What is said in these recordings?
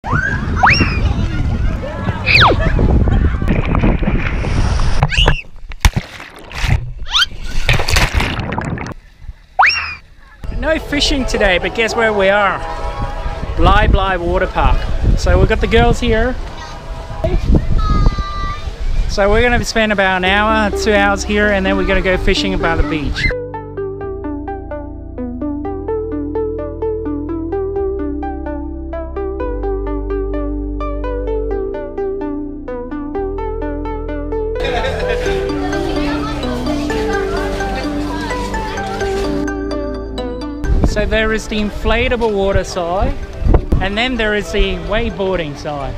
No fishing today, but guess where we are? Bli Bli water park. So we've got the girls here. So we're going to spend about an hour, 2 hours here, and then we're going to go fishing by the beach. So there is the inflatable water side, and then there is the wakeboarding side.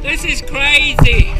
This is crazy!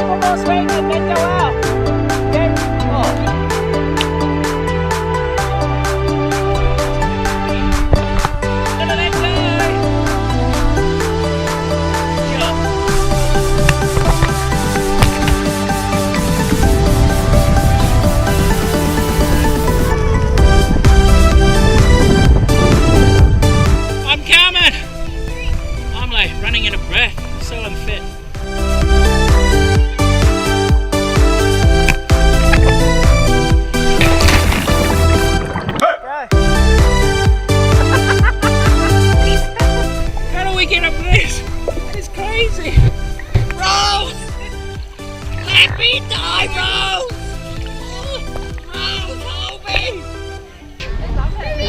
One more swing and then go out. Okay? Gonna let go. I'm coming. I'm like running out of breath. I'm so unfit.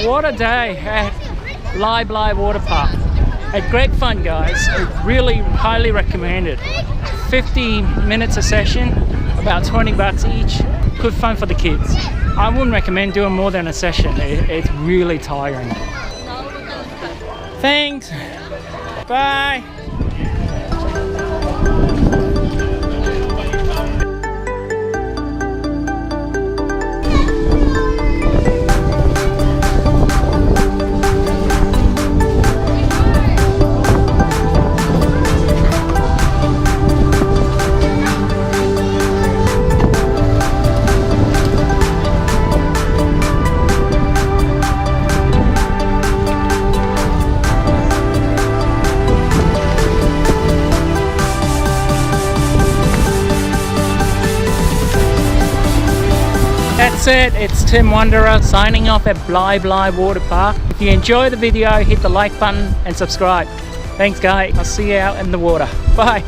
What a day at Bli Bli Water Park. A great fun, guys. I really highly recommend it. 50 minutes a session, about 20 bucks each. Good fun for the kids. I wouldn't recommend doing more than a session. It's really tiring. Thanks. Bye. That's it. It's TimWanderer signing off at Bli Bli Water Park. If you enjoy the video, hit the like button and subscribe. Thanks guys. I'll see you out in the water. Bye.